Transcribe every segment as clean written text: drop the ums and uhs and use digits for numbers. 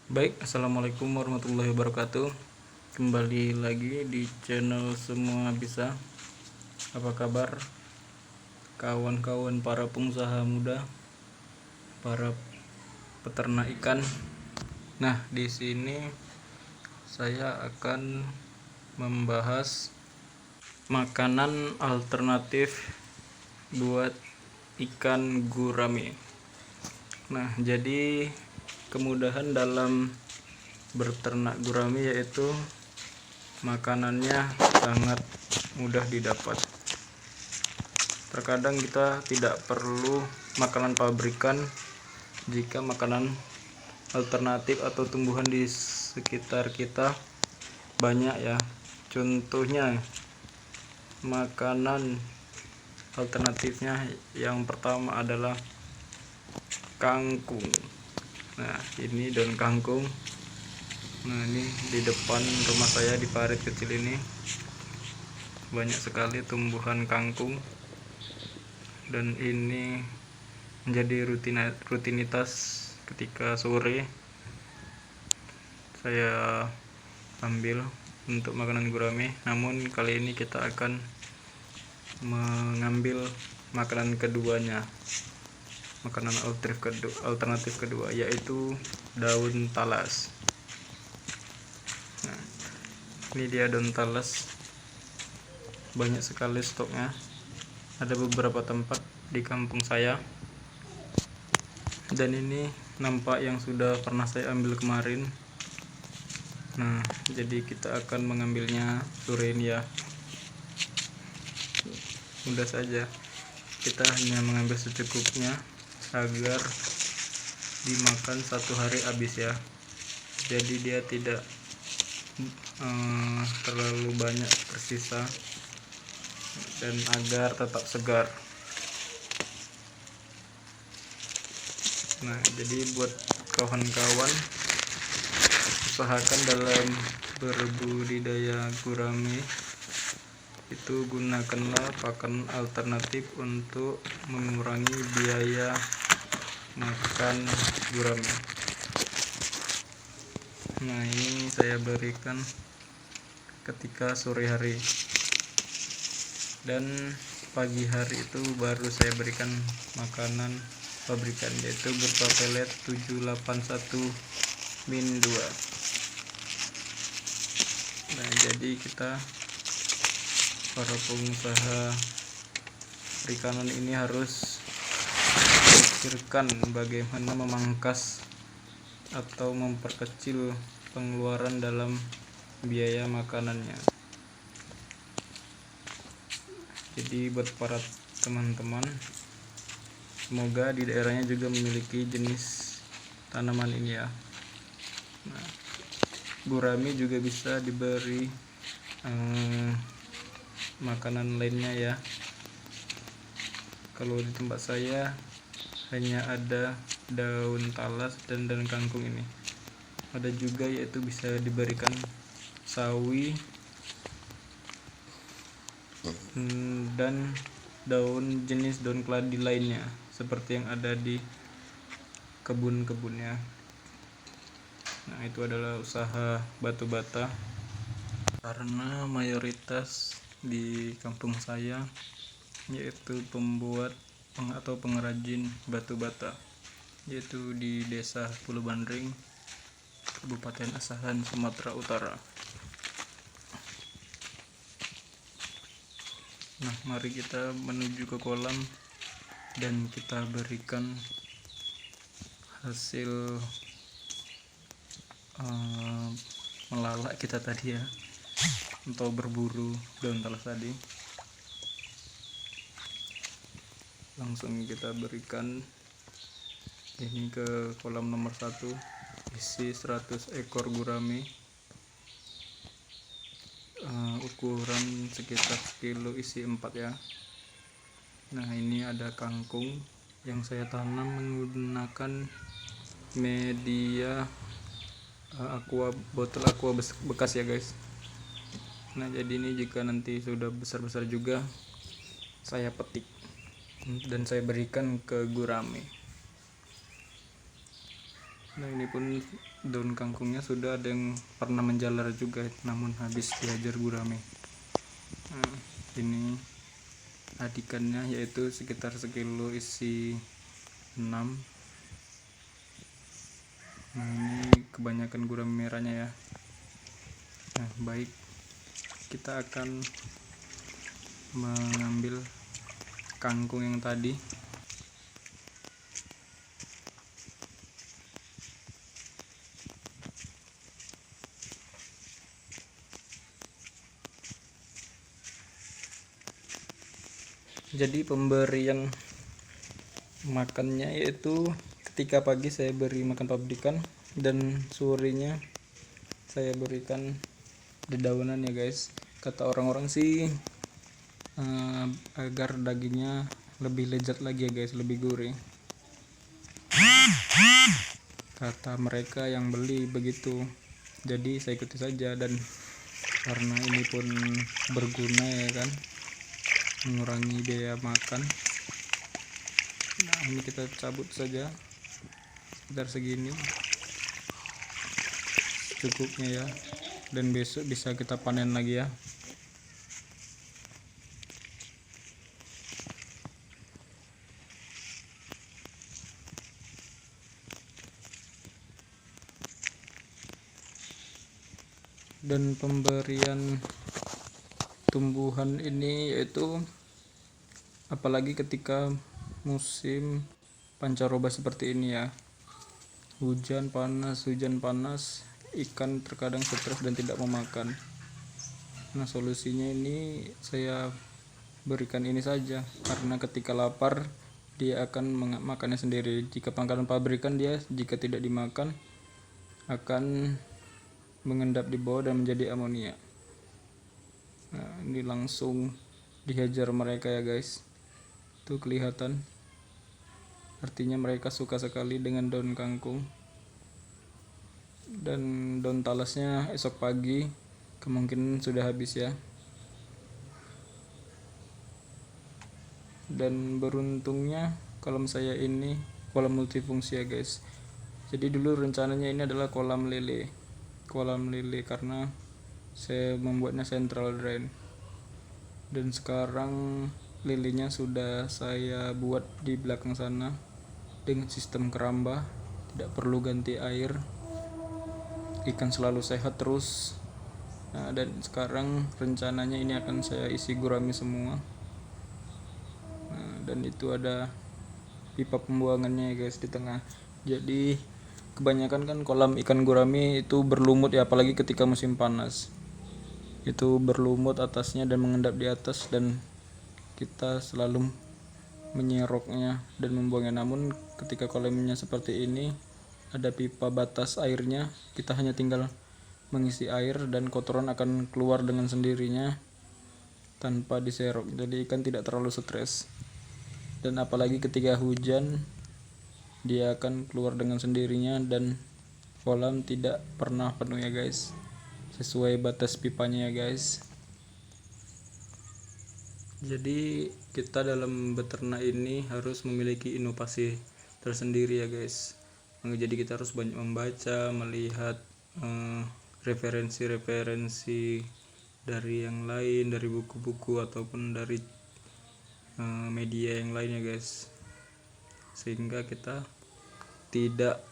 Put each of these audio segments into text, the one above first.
Baik, assalamualaikum warahmatullahi wabarakatuh. Kembali lagi di channel Semua Bisa. Apa kabar kawan-kawan para pengusaha muda, para peternak ikan? Nah, di sini saya akan membahas makanan alternatif buat ikan gurame. Nah, jadi kemudahan dalam berternak gurame yaitu makanannya sangat mudah didapat. Terkadang kita tidak perlu makanan pabrikan jika makanan alternatif atau tumbuhan di sekitar kita banyak ya. Contohnya makanan alternatifnya yang pertama adalah kangkung. Nah, ini daun kangkung. Nah, ini di depan rumah saya di parit kecil ini banyak sekali tumbuhan kangkung, dan ini menjadi rutinitas ketika sore saya ambil untuk makanan gurame. Namun kali ini kita akan mengambil makanan keduanya, makanan alternatif kedua, yaitu daun talas. Nah, ini dia daun talas, banyak sekali stoknya, ada beberapa tempat di kampung saya, dan ini nampak yang sudah pernah saya ambil kemarin. Nah, jadi kita akan mengambilnya sore ini ya. Mudah saja, kita hanya mengambil secukupnya agar dimakan satu hari habis ya. Jadi dia tidak terlalu banyak tersisa, dan agar tetap segar. Nah, jadi buat kawan-kawan, usahakan dalam berbudidaya gurame itu gunakanlah pakan alternatif untuk mengurangi biaya makan gurame. Nah, ini saya berikan ketika sore hari, dan pagi hari itu baru saya berikan makanan pabrikan, yaitu berupa pelet 781-2. Nah, jadi kita para pengusaha perikanan ini harus memikirkan bagaimana memangkas atau memperkecil pengeluaran dalam biaya makanannya. Jadi buat para teman-teman, semoga di daerahnya juga memiliki jenis tanaman ini ya. Nah, gurame juga bisa diberi makanan lainnya ya. Kalau di tempat saya hanya ada daun talas dan daun kangkung ini. Ada juga yaitu bisa diberikan sawi dan jenis daun keladi lainnya seperti yang ada di kebun-kebunnya. Nah, itu adalah usaha batu bata, karena mayoritas di kampung saya yaitu pembuat atau pengrajin batu bata, yaitu di desa Pulau Bandring, Kabupaten Asahan, Sumatera Utara. Nah, mari kita menuju ke kolam dan kita berikan hasil melalak kita tadi ya, untuk berburu daun talas tadi. Langsung kita berikan ini ke kolam nomor 1, isi 100 ekor gurame, ukuran sekitar sekilo, isi 4 ya. Nah, ini ada kangkung yang saya tanam menggunakan media botol aqua bekas ya guys. Nah, jadi ini jika nanti sudah besar-besar juga saya petik dan saya berikan ke gurame. Nah, ini pun daun kangkungnya sudah ada yang pernah menjalar juga, namun habis dihajar gurame. Nah, ini adikannya, yaitu sekitar sekilo isi 6. Nah, ini kebanyakan gurame merahnya ya. Nah, baik, kita akan mengambil kangkung yang tadi. Jadi pemberian makannya yaitu ketika pagi saya beri makan pabrikan, dan sorenya saya berikan dedaunan ya guys. Kata orang-orang sih agar dagingnya lebih lezat lagi ya guys, lebih gurih. Kata mereka yang beli begitu, jadi saya ikuti saja, dan karena ini pun berguna ya kan, mengurangi biaya makan. Nah, ini kita cabut saja sekitar segini cukupnya ya, dan besok bisa kita panen lagi ya. Dan pemberian tumbuhan ini yaitu apalagi ketika musim pancaroba seperti ini ya, hujan panas, ikan terkadang stres dan tidak mau makan. Nah, solusinya ini saya berikan ini saja, karena ketika lapar dia akan makannya sendiri. Jika makanan pabrikan, dia jika tidak dimakan akan mengendap di bawah dan menjadi amonia. Nah, ini langsung dihajar mereka ya guys, tuh kelihatan, artinya mereka suka sekali dengan daun kangkung. Dan daun talasnya esok pagi kemungkinan sudah habis ya. Dan beruntungnya kolam saya ini kolam multifungsi ya guys. Jadi dulu rencananya ini adalah kolam lele karena saya membuatnya central drain, dan sekarang lilenya sudah saya buat di belakang sana dengan sistem keramba, tidak perlu ganti air, ikan selalu sehat terus. Nah, dan sekarang rencananya ini akan saya isi gurami semua. Nah, dan itu ada pipa pembuangannya ya guys di tengah. Jadi kebanyakan kan kolam ikan gurami itu berlumut ya, apalagi ketika musim panas. Itu berlumut atasnya dan mengendap di atas, dan kita selalu menyeroknya dan membuangnya. Namun ketika kolamnya seperti ini, ada pipa batas airnya, kita hanya tinggal mengisi air dan kotoran akan keluar dengan sendirinya tanpa diserok. Jadi ikan tidak terlalu stres. Dan apalagi ketika hujan, dia akan keluar dengan sendirinya, dan kolam tidak pernah penuh ya guys, sesuai batas pipanya ya guys. Jadi kita dalam beternak ini harus memiliki inovasi tersendiri ya guys. Jadi kita harus banyak membaca, melihat referensi-referensi dari yang lain, dari buku-buku ataupun dari media yang lain ya guys, sehingga kita tidak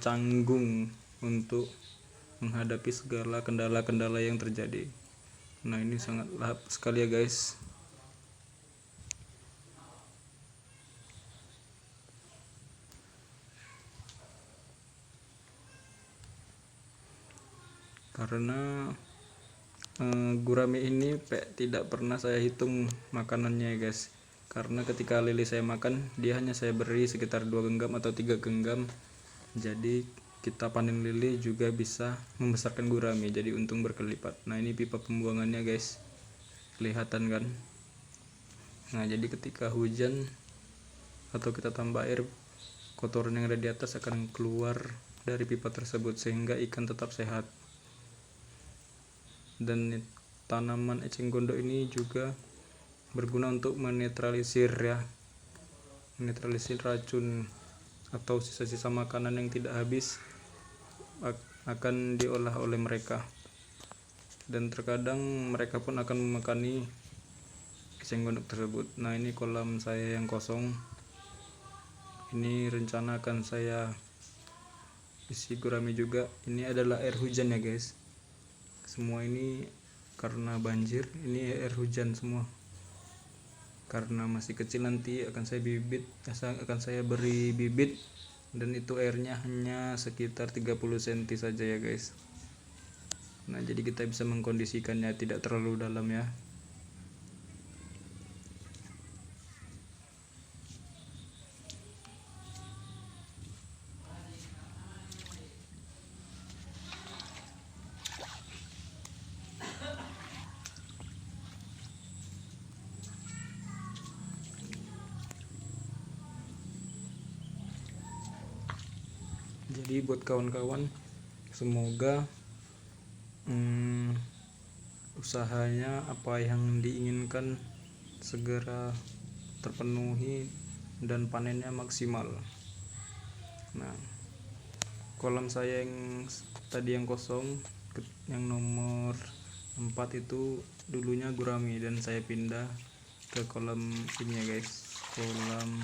canggung untuk menghadapi segala kendala-kendala yang terjadi. Nah, ini sangat lahap sekali ya guys. Karena gurame ini tidak pernah saya hitung makanannya ya guys, karena ketika lele saya makan, dia hanya saya beri sekitar 2 genggam atau 3 genggam. Jadi kita panen lele juga bisa membesarkan gurame, jadi untung berkelipat. Nah, ini pipa pembuangannya guys, kelihatan kan. Nah, jadi ketika hujan atau kita tambah air, kotoran yang ada di atas akan keluar dari pipa tersebut, sehingga ikan tetap sehat. Dan tanaman eceng gondok ini juga berguna untuk menetralisir racun atau sisa-sisa makanan yang tidak habis akan diolah oleh mereka, dan terkadang mereka pun akan memakani eceng gondok tersebut. Nah, ini kolam saya yang kosong, ini rencana akan saya isi gurami juga. Ini adalah air hujan ya guys, semua ini karena banjir, ini air hujan semua. Karena masih kecil nanti akan saya beri bibit, dan itu airnya hanya sekitar 30 cm saja ya guys. Nah, jadi kita bisa mengkondisikannya tidak terlalu dalam ya. Jadi buat kawan-kawan, semoga usahanya apa yang diinginkan segera terpenuhi dan panennya maksimal. Nah, kolam saya yang tadi yang kosong, yang nomor 4 itu dulunya gurami, dan saya pindah ke kolam ini ya guys, kolam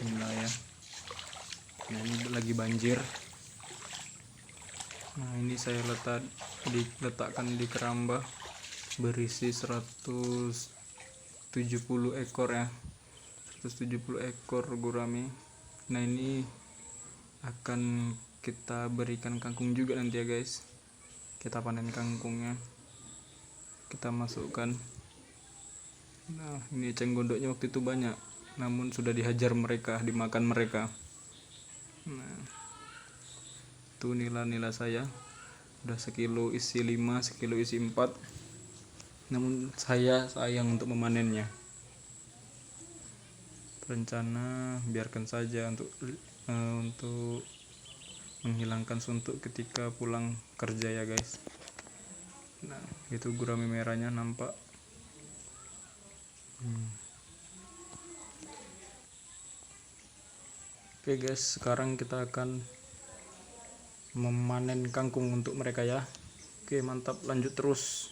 inilah ya. Nah, ini lagi banjir. Nah, ini saya letakkan di keramba berisi 170 ekor ya, 170 ekor gurami. Nah, ini akan kita berikan kangkung juga nanti ya guys. Kita panen kangkungnya, kita masukkan. Nah, ini eceng gondoknya waktu itu banyak, namun sudah dihajar mereka, dimakan mereka. Nah, itu nila-nila saya udah sekilo isi 5, sekilo isi 4, namun saya sayang untuk memanennya. Rencana biarkan saja untuk menghilangkan suntuk ketika pulang kerja ya guys. Nah, itu gurami merahnya nampak. Oke guys, sekarang kita akan memanen kangkung untuk mereka ya. Oke, mantap, lanjut terus.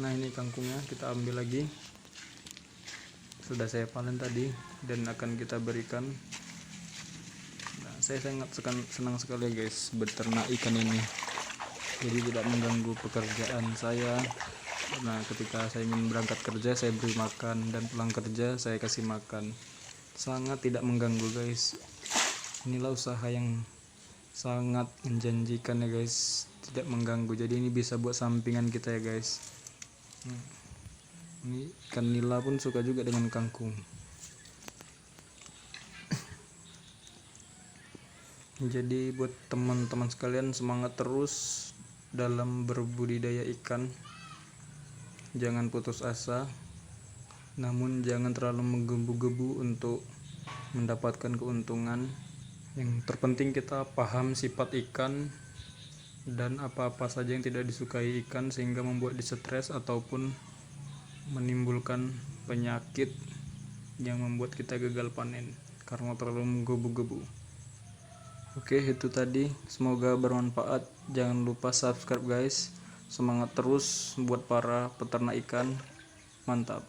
Nah, ini kangkungnya kita ambil lagi, sudah saya panen tadi dan akan kita berikan. Nah, saya sangat senang sekali guys beternak ikan ini, jadi tidak mengganggu pekerjaan saya. Nah, ketika saya ingin berangkat kerja saya beri makan, dan pulang kerja saya kasih makan, sangat tidak mengganggu guys. Inilah usaha yang sangat menjanjikan ya guys, tidak mengganggu. Jadi ini bisa buat sampingan kita ya guys. Ini ikan nila pun suka juga dengan kangkung. Jadi buat teman-teman sekalian, semangat terus dalam berbudidaya ikan, jangan putus asa, namun jangan terlalu menggebu-gebu untuk mendapatkan keuntungan. Yang terpenting kita paham sifat ikan dan apa-apa saja yang tidak disukai ikan sehingga membuat distres ataupun menimbulkan penyakit yang membuat kita gagal panen karena terlalu menggebu-gebu. Oke, itu tadi, semoga bermanfaat. Jangan lupa subscribe guys. Semangat terus buat para peternak ikan, mantap.